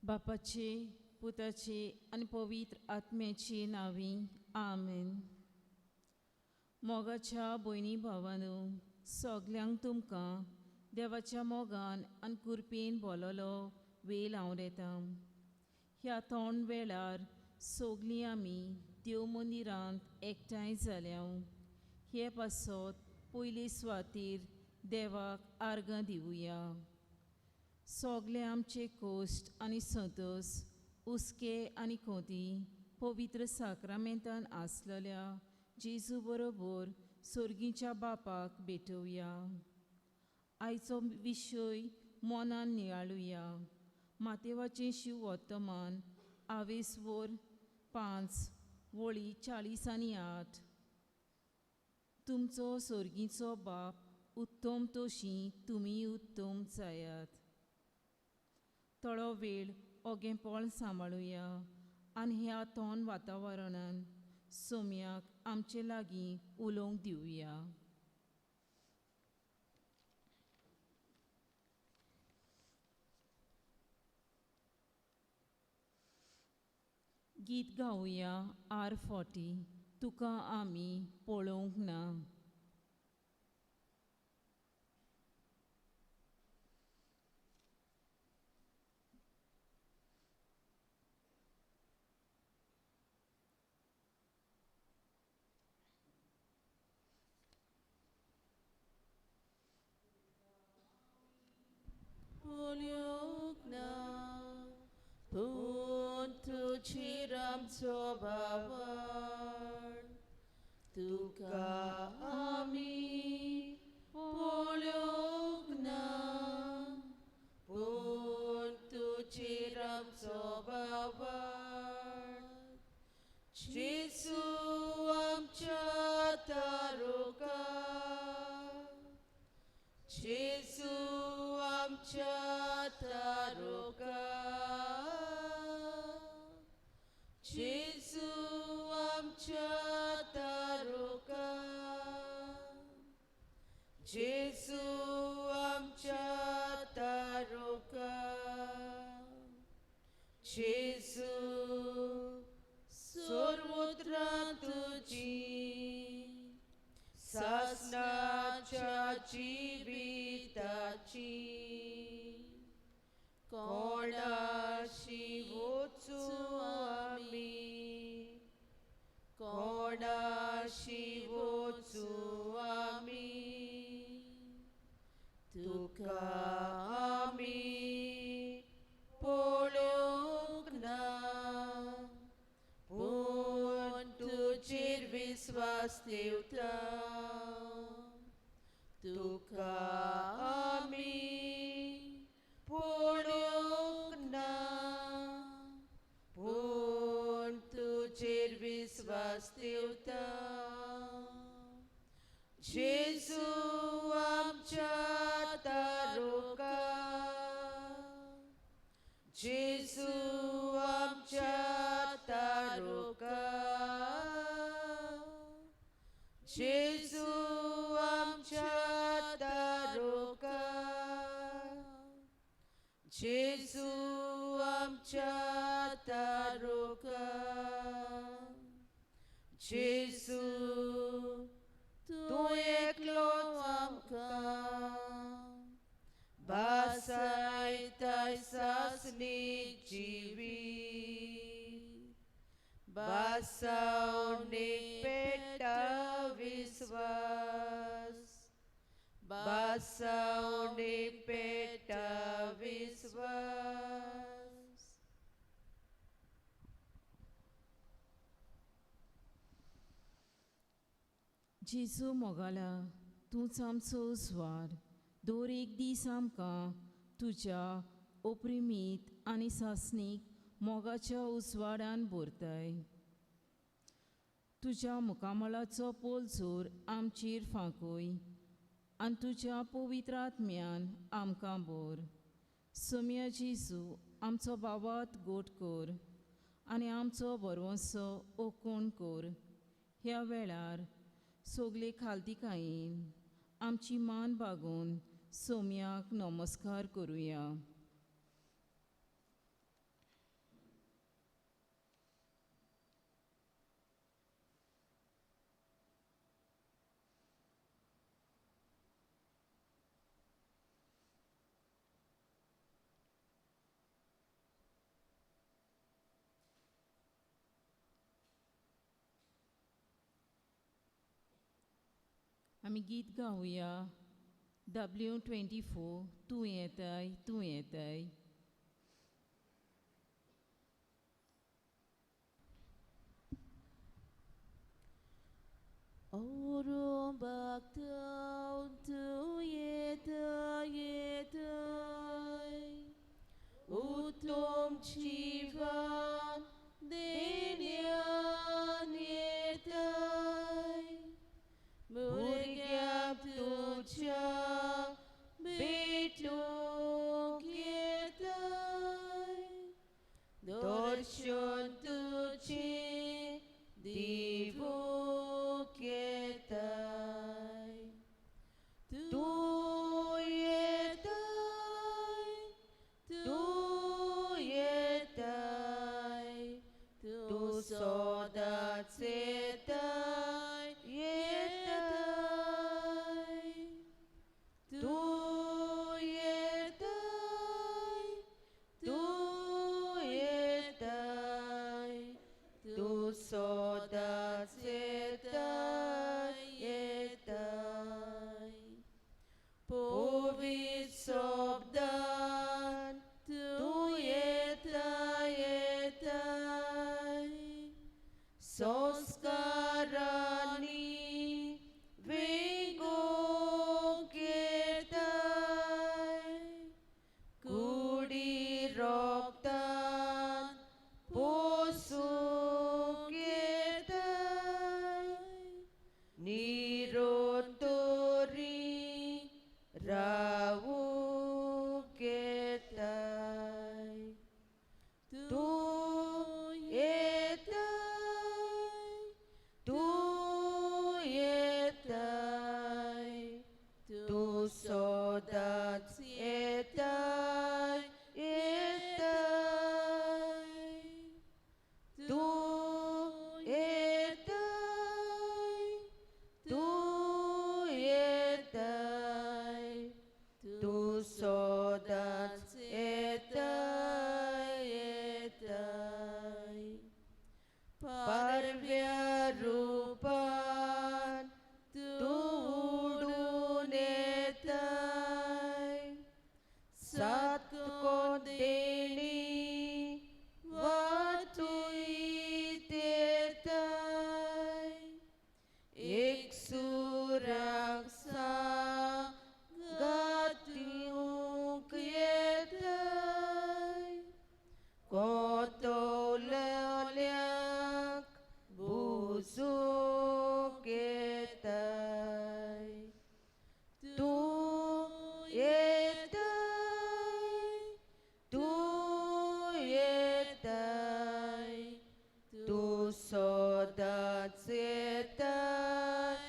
बापाचे, पुताचे आनी पवित्र आत्म्याची नांवी आमेन. मोगाच्या भयणी भावांनो, सगल्यांक तुमकां देवाच्या मोगान आनी कृपेन भोलोलो वेळ हांव रेतां. ह्या तोंड वेळार सगलीं आमी देव मंदिरांत एकठांय जाल्या. हे पासत पयले सुवातेर देवाक आर्गां दिवया. सगळे आमचे कोश्ट आनी संतोश उस्के आनी खोती पवित्र साक्रामेंतान आसलेल्या जेजू बरोबर सर्गीच्या बापाक भेटोवया. आयचो विशय मनान नियाळुया. मातेवाचें शिव वर्तमान आवेसवर 5 वळी 40 आनी 8. तुमचो सर्गीचो बाप उत्तम तोशी तुमी उत्तम जायात. थोडो वेळ ओगेंपण सांबाळुया आनी ह्या तोंड वातावरणान सोम्याक आमचे लागीं उलोवंक दिवया. गीत गावया R40. तुका आमी पळोवंक ना. Ramco bawar tuka ami polog na puntu ramco bawar Jesu amcha taruka Jesu amcha taruka Jesu amcha taruka Jesu amcha taruka Jesu सर्वत्र तुझी सासनाच्या जिविताची कोणाशी वचू आमी कोणाशी वचू आमी तुका आमी पळोवंक ना पूण तुजेर विस्वास ठेवता तुका आमी पळोवंक ना पूण तुजेर विस्वास ठेवता जेजू आमच्या तारुका जेजू आमच्या तारुका जेजू आमच्या तारुका जेजू आमच्या तारुका जेजू तूं एकलोच आमकां बासायताय सासणीक जिवीत बासावणेक पेटा विस्वास बासावणेक पेटा विस्वास जेजू मोगाला तूंच आमचो उजवाड. दर एक दीस आमकां तुज्या ओप्रिमीत आनी सासणीक मोगाच्या उजवाडान भरताय. तुज्या मुखामळाचो पोलचोर आमचेर फांकूय आनी तुज्या पवित्र आत्म्यान आमकां भर. सोम्या जेजू आमचो बाबात गोठ कर आनी आमचो बरवंसो ओकूण कर. ह्या वेळार सगले खालतिकायेन आमची मान बागून सोम्याक नमस्कार करुया. आमी गीत गावया W24 तूं येताय तूं येताय. Orum baktaun tu yetai Utum chivan denyan yetai Murgyam tucha betuk yetai Dorshon tuchi divuk yetai Tu yetai Tu sodat setai yetai Tu yetai Tu sodat setai yetai Povit sobdan tu yetai Soskarani vingok yetai Kudi roktan posuk yetai Nirotori rawuk yetai Tu yetai Tu sodat yetai Tu yetai Tu sodat yetai Parvya rupan tu udun yetai Sat kodeni vatuit yetai Ik suraksa gatiuk yetai Koto leolyak busuk yetai Tu yetai Tu sodat yetai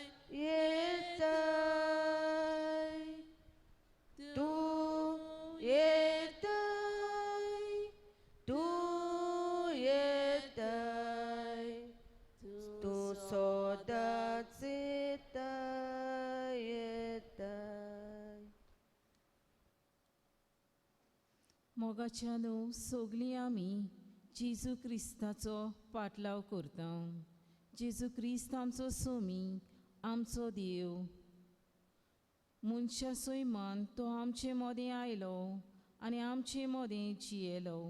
Tu yetai Tu sodat yetai मोगाच्यानो सगलीं आमी जेजू क्रिस्ताचो पाटलाव करता. जेजू क्रिस्त आमचो सोमी आमचो देव मनशा सैमान तो आमचे मोदें आयलो आनी आमचे मोदें जियेलो.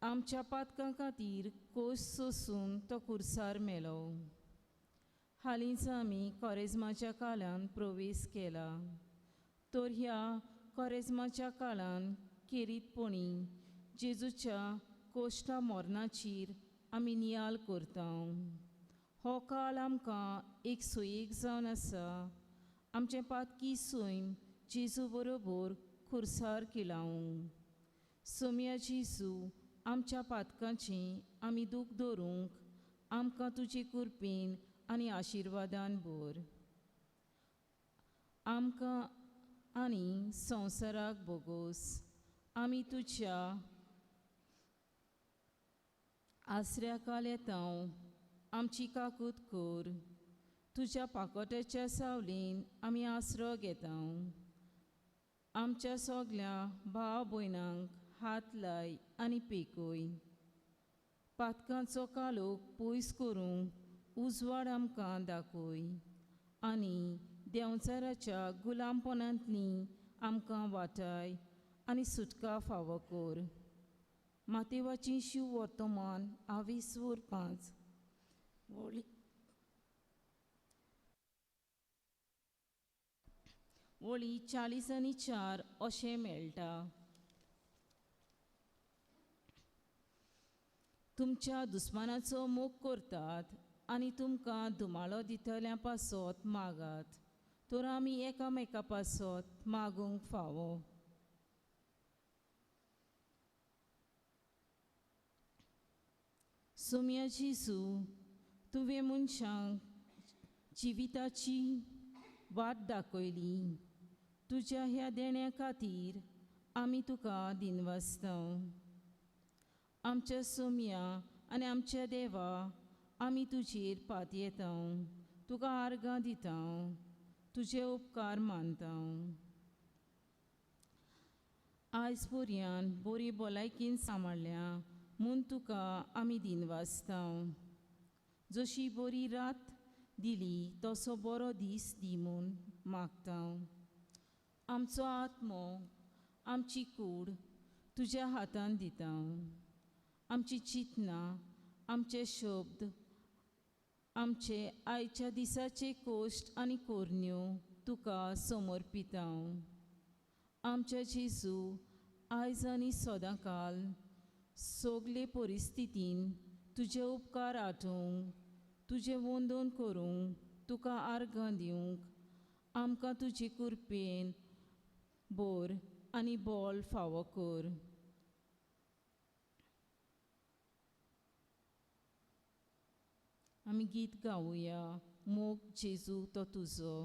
आमच्या पातकां खातीर कोस सोंसून तो खुर्सार मेलो. हालींच आमी कॉरेजमाच्या काळान प्रवेश केला. तर ह्या कॉरेजमाच्या काळान खेरीतपणी जेजूच्या कोश्टा मोरणाचेर आमी नियाल करता. हो काळ आमकां एक सोयेक जावन आसा. आमचें पातकी सैम जेजू बरोबर खुर्सार केलां. सोम्या जेजू आमच्या पातकांचें आमी दूख धरूंक आमकां तुजे कृपेन आनी आशिर्वादान भर. आमकां आनी संवसाराक बोगोस आमी तुज्या आसऱ्याकाल येता. आमची काकूट कर. तुज्या पाकोट्याच्या सावलीन आमी आसरो घेता. आमच्या सगल्या भाव भयणांक हात लाय आनी पेकय. पातकांचो कालोक पयस करूंक उजवाड आमकां दाखय आनी देंवचाराच्या गुलामपणांतली आमकां वाटाय आनी सुटका फावो कर. मातेवाची शिव वर्तमान 20:5 वळी 40:4 अशें मेळटा. तुमच्या दुस्मानाचो मोग करतात आनी तुमकां धुमाळो दितल्या पासत मागात, तर आमी एकामेका पासत मागूंक फावो. सोम्या जेजू, तुवें मनशांक जिविताची वाट दाखयली. तुज्या ह्या देण्या खातीर आमी तुका दिनवासतां. आमच्या सोम्या आनी आमच्या देवा, आमी तुजेर पात येतां, तुका आर्गां दितां, तुजे उपकार मानतां. आयज पर्यान बरी भलायकीन सांबाळल्या म्हूण तुका आमी दिनवासतां. जशी बरी रात दिली तसो बरो दीस दी म्हूण मागतां. आमचो आत्मो, आमची कूड तुज्या हातान दितां. आमची चिंतनां, आमचे शब्द, आमचे आयच्या दिसाचे कोश्ट आनी कोरण्यो तुका समर्पितां. आमच्या जेजू, आयज आनी सदांकाल सगले परिस्थितीन तुजे उपकार आठोवंक, तुजें वंदन करूंक, तुका आर्गां दिवंक आमकां तुजे कृपेन बोर आनी बोल फावो कर. आमी गीत गावुया, मोग जेजू तो तुजो.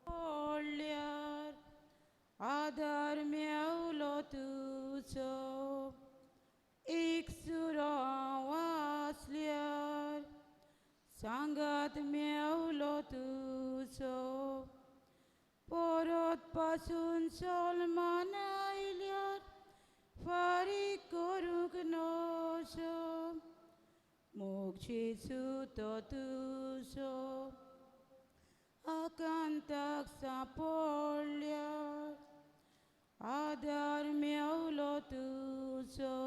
पडल्यार आदार मेवलो तुजो, एक सुरो वाचल्यार सांगात मेवलो तुजो. परत पासून सलमान आयल्यार फारीक करूंक नजो. मोग जेजू तो तुजो, आकांताक सांपडल्यार आदार मेवलो तुजो.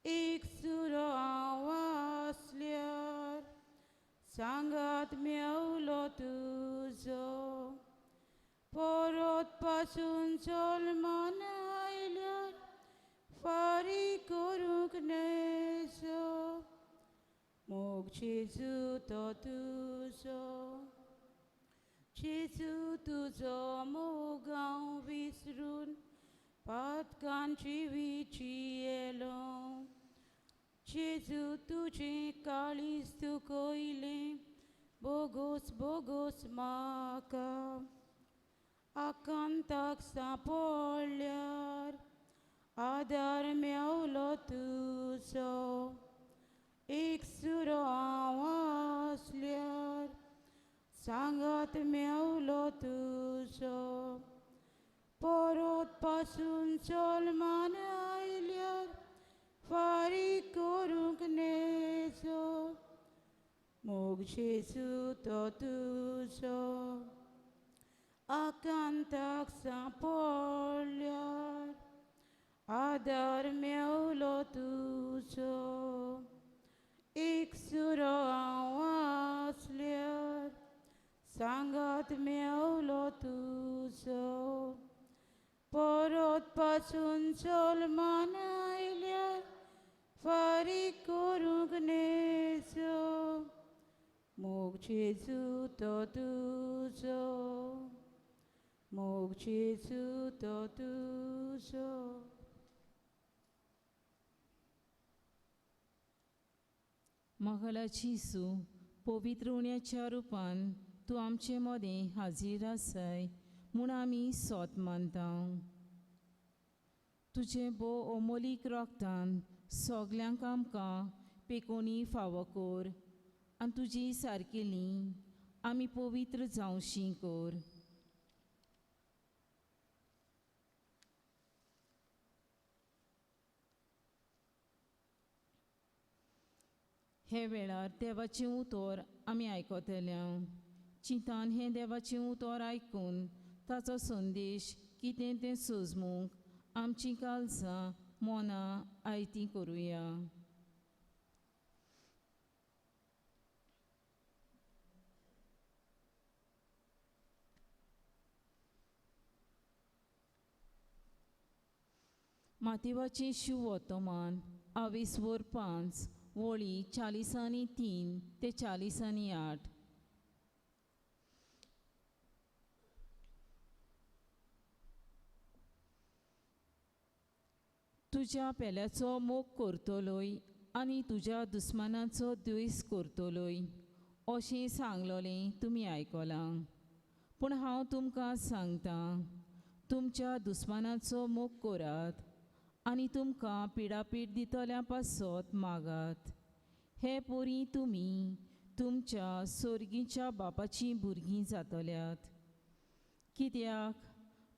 एक सुरो वाचल्यार सांगात मेवलो तुजो. परत पासून सलमान आयल्यार फारीक करूंक नजो. मोग जेजू तो तुजो. जेजू तुजो मोग हांव विसरून पातकांची विची येलो. जेजू तुजें काळीज तुकयलें बोगोस बोगोस म्हाका. आकांताक सांपडल्यार आदार मेवलो तुजो. एक सुरो वाचल्यार सांगात मेवलो तुजो. परत पासून सलमान आयल्यार फारीक करूंक नजो. मोग जेजू तो तुजो. आकांताक सांपडल्यार आदार मेवलो तुजो. एक सुरो वाचल्यार सांगात मेवलो तुजो. परत पासून सलमान आयल्यार फारीक करूंक नजो. मोग जेजू तो तुजो. मोग जेजू तो तुजो. मोगालाची सू, पवित्र उण्याच्या रुपान तूं आमचे मदें हाजीर आसाय म्हूण आमी सोत मानता. तुजे भोव अमोलीक रोगतान सगल्यांक आमकां पेकोनी फावो कोर आनी तुजी सारकेलीं आमी पवित्र जावशीं कोर. हे वेळार देवाचें उतर आमी आयकतल्या. चिंतान हें देवाचें उतर आयकून ताचो संदेश कितें तें सोजमूंक आमचीं काळजां मनां आयतीं करुया. मातेवाचें शिव वर्तमान 22:5 वळी 40:3 ते 40:8. तुज्या पेल्याचो मोग करतलोय आनी तुज्या दुस्मानाचो द्वेस करतलोय अशें सांगलोलें तुमी आयकलां. पूण हांव तुमकां सांगतां, तुमच्या दुस्मानाचो मोग करात आनी तुमकां पिडापीड दितल्या पासत मागात. हे पोरी तुमी तुमच्या सोर्गीच्या बापाचीं भुरगीं जातल्यात. कित्याक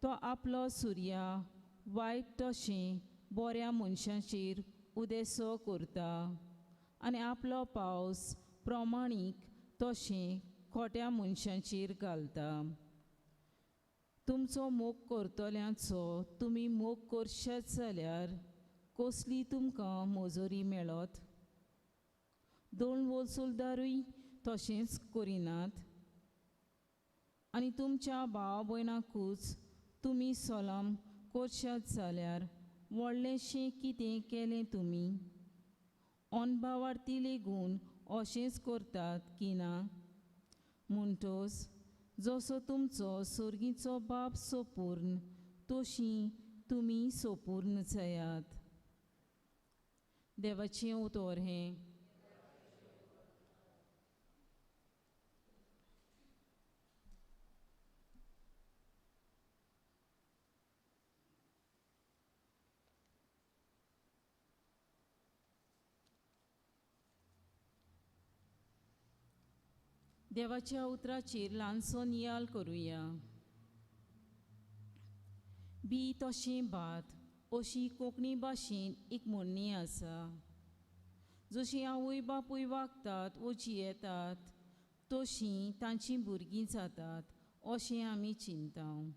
तो आपलो सुर्या वायट तशें बऱ्या मनशांचेर उदेसो करता आनी आपलो पावस प्रमाणीक तशें खोट्या मनशांचेर घालता. तुमचो मोग करतल्यांचो तुमी मोग करशात जाल्यार कसली तुमकां मजुरी मेळत? दोन वसूलदारूय तशेंच करिनात? आनी तुमच्या भावा भयणाकूच तुमी सलाम करशात जाल्यार व्हडलेंशें कितें केलें तुमी? अनभावार्थी लेगून अशेंच करतात की ना? म्हणटोच जसो तुमचो सोर्गीचो बाप सोपूर्ण तशीं तुमी सोपूर्ण जायात. देवाचें उतर हें. देवाच्या उतराचेर ल्हानसो नियाल करुया. बी तशें भात अशी कोंकणी भाशेन एक म्हणणी आसा. जशीं आवय बापूय वागतात वो जियेतात तशीं तांचीं भुरगीं जातात अशें आमी चिंतां.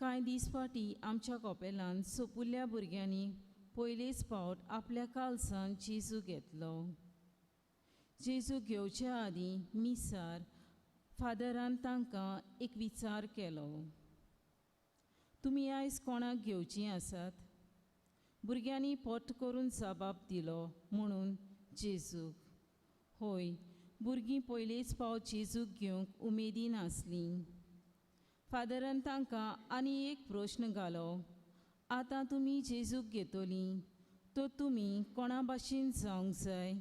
कांय दीस फाटीं आमच्या कॉपेलान सोपुल्ल्या भुरग्यांनी पयलेच फावट आपल्या काळजांत जेजू घेतलो. जेजू घेवच्या आदीं मिसार फादरान तांकां एक विचार केलो. तुमी आयज कोणाक घेवचीं आसात? भुरग्यांनी पट्ट करून जबाब दिलो म्हणून जेजूक. होय, भुरगीं पयलेच फावट जेजूक घेवंक उमेदीन आसलीं. फादरान तांकां आनी एक प्रस्न घालो. आतां तुमी जेजूक घेतलीं तर तुमी कोणा भाशेन जावंक जाय?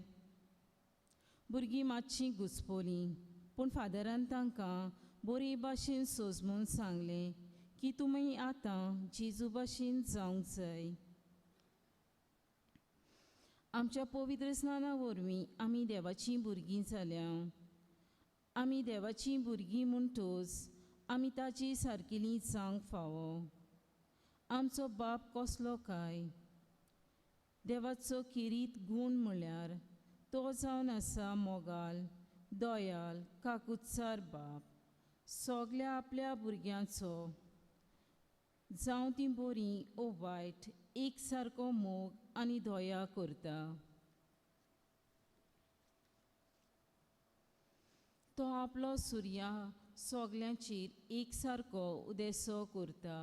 भुरगीं मातशीं घुस्पलीं, पूण फादरान तांकां बरे भाशेन सोजमून सांगलें की तुमी आतां जेजू भाशेन जावंक जाय. आमच्या पवित्र स्नाना वरवीं आमी देवाचीं भुरगीं जाल्या. आमी देवाचीं भुरगीं म्हणटोच आमी ताची सारकेलीं जावंक फावो. आमचो बाप कसलो काय? देवाचो किरीत गूण म्हळ्यार तो जावन आसा मोगाल, दयाल, काकुत्सार बाप. सगल्या आपल्या भुरग्यांचो जावं तीं बरीं ओ वायट एक सारको मोग आनी दया करता. तो आपलो सुर्या सगल्यांचेर एक सारको उदेसो करता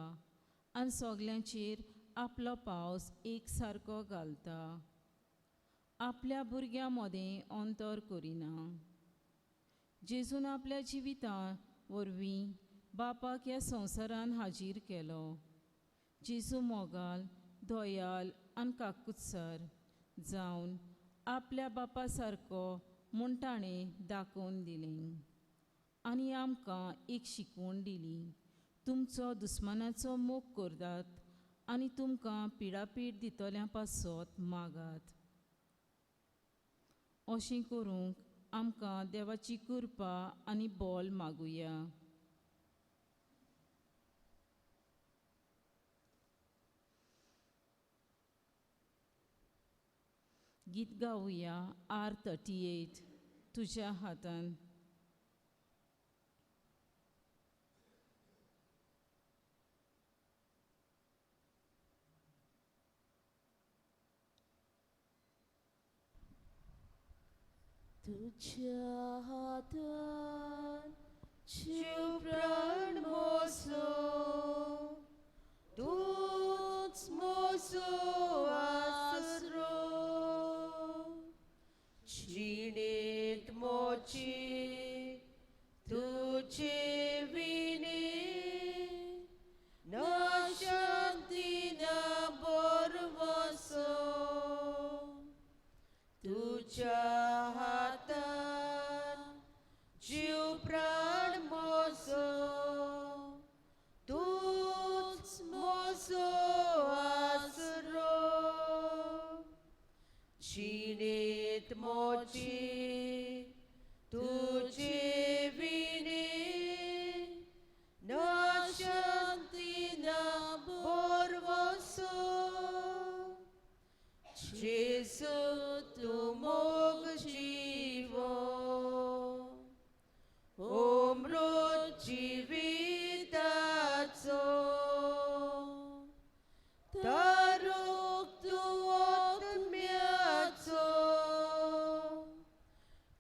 आनी सगल्यांचेर आपलो पावस एक सारको घालता. आपल्या भुरग्यां मदें अंतर करिना. जेजून आपल्या जिविता वरवीं बापाक ह्या संवसारान हाजीर केलो. जेजू मोगाल, दयाल आनी काकुत्सार जावन आपल्या बापा सारको म्हूण ताणें दाखोवन दिलें. आनी आमकां एक शिकवण दिली, तुमचो दुस्मानाचो मोग करतात आनी तुमकां पिडापीड दितल्या पासत मागात. अशें करूंक आमकां देवाची कृपा आनी बोल मागुया. गीत गावुया R38 तुज्या हातान. तुझ्या हातान जीव प्राण मोसो, तूच मोसो आसरो. जिणेत मोची तुझे विणे, न शांती न बोरवसो. तुझ्या हातान जीव प्राण मोसो, तूच मोसो आसरो. जिणेत मोची तुझे विणे, न शांती न बोरवसो. जेसू तू मोग जीवो, अमृत जिविताचो. तारूक तू आत्म्याचो,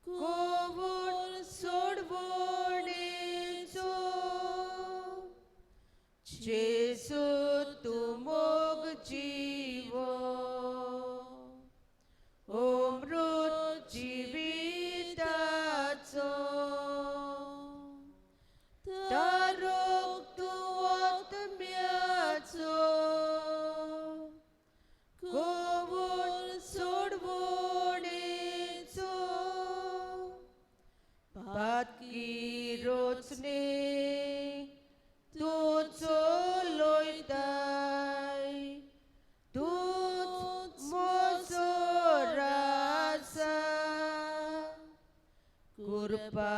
कोवूर सोडवणेचो. जेसू तू मोग जीवो, अमृत जिविताचो. तारूक तू आत्म्याचो, कोवूर सोडवणेचो. पातकी रोचणे तू चलोयताय, तूच मोसो रासा. कृपा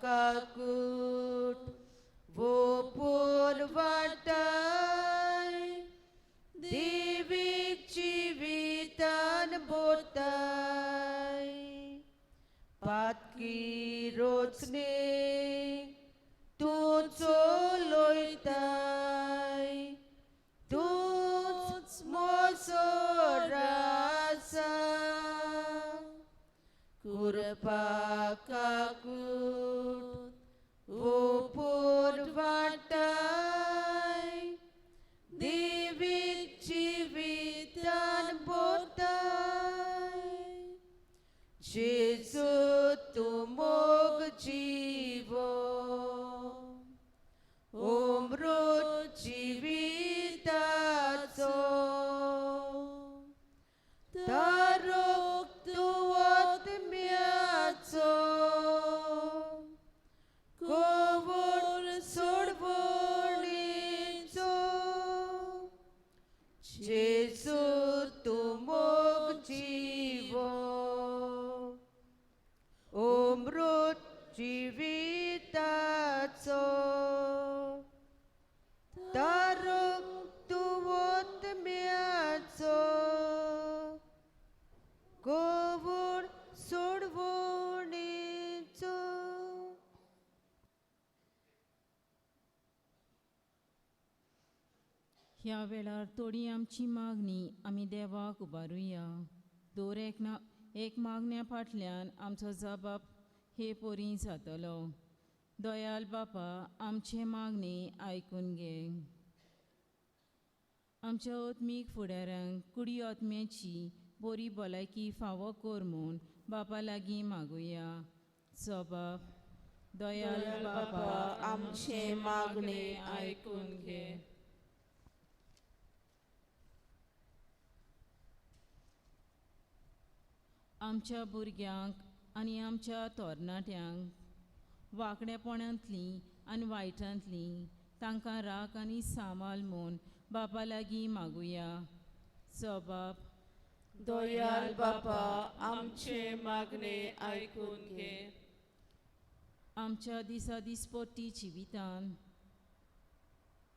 काकूट वोपून वाटाय, देवीक जिवितान बोताय. पातकी रोचणे तू चलोयताय, तूच मोसो रासा. कृपा काकूट वोपून वाटाय, देवीक जिवितान बोताय. जेसू तू मोग जीवो, अमृत जिविताचो. तारूक तू आत्म्याचो, कोवूर सोडवणेचो. जेसू तू मोग जीवो, अमृत जिविताचो. तारूक तू आत्म्याचो, कोवूर सोडवणेचो. ह्या वेळार थोडी आमची मागणी आमी देवाक उबारुया. दर एक मागण्या फाटल्यान आमचो जबाब हे पोरी जातलो. दयाल बापा, आमचे मागणी आयकून घे. आमच्या आत्मीक फुडाऱ्यांक कुडी आत्म्याची बरी भलायकी फावो कर म्हूण बापा लागीं मागुया. जबाब: दयाल बापा, आमचे मागणे आयकून घे. आमच्या भुरग्यांक आनी आमच्या तरणाट्यांक वांकडेपणांतली आनी वायटांतली तांकां राख आनी सांबाळ म्हूण बापा लागीं मागुया. जबाब: दयाल बापा, आमचे मागणे ऐकून घे. आमच्या दिसा दिसपट्टी जिवितान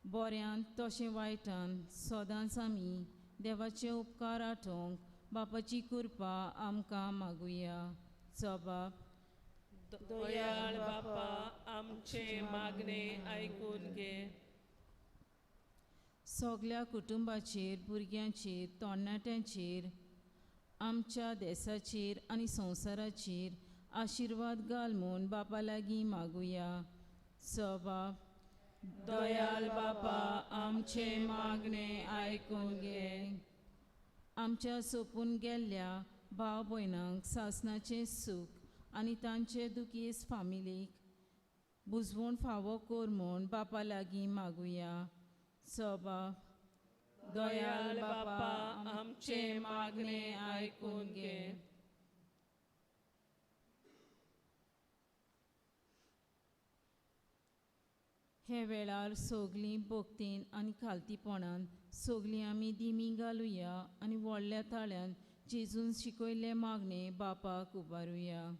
बऱ्यान तशें वायटान सदांच आमी देवाचे उपकार आठोवंक बापाची कृपा आमकां मागुया. जबाब: दयाल बापा, आमचे मागणे ऐकून घे. सगळ्या कुटुंबाचेर, भुरग्यांचेर, तरणाट्यांचेर, आमच्या देशाचेर आनी संवसाराचेर आशिर्वाद घाल म्हूण बापा लागीं मागुया. जबाब: दयाल बापा, आमचे मागणे ऐकून घे. आमच्या सोपून गेल्ल्या भाव भयणांक सासणाचें सूख आनी तांचे दुखेस्त फामिलीक बुजवण फावो कर म्हूण बापा लागीं मागुया. जबाब: दयाल बापा, आमचे मागणे ऐकून घे. हे वेळार सगलीं भोगतीन आनी खालतीपणान सगलीं आमी दिमी घालुया आनी व्हडल्या ताळ्यान जेजून शिकयल्ले मागणे बापाक उबारुया.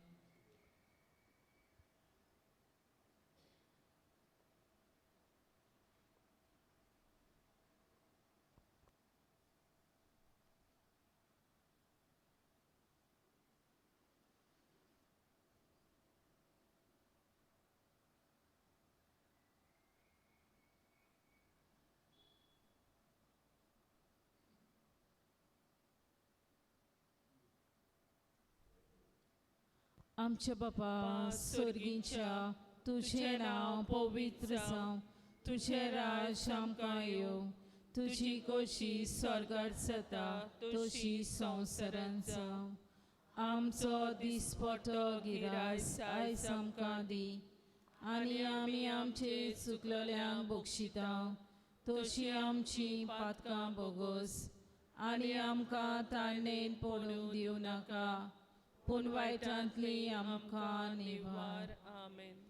आमचे बापा स्वर्गीच्या, तुझें नांव पवित्र जावं, तुझें राज आमकां येवं, तुजी खोशी स्वर्गार जाता तशी संवसारांत जावं. आमचो दिसपट्टो गिरायस आयज आमकां दी, आनी आमी आमचे चुकलेल्यांक बक्षिता तशी आमची पातकां बोगोस, आनी आमकां ताळणेन पडूंक दिवं नाका, पूण वायटांतली आमकां निवार. आमेन.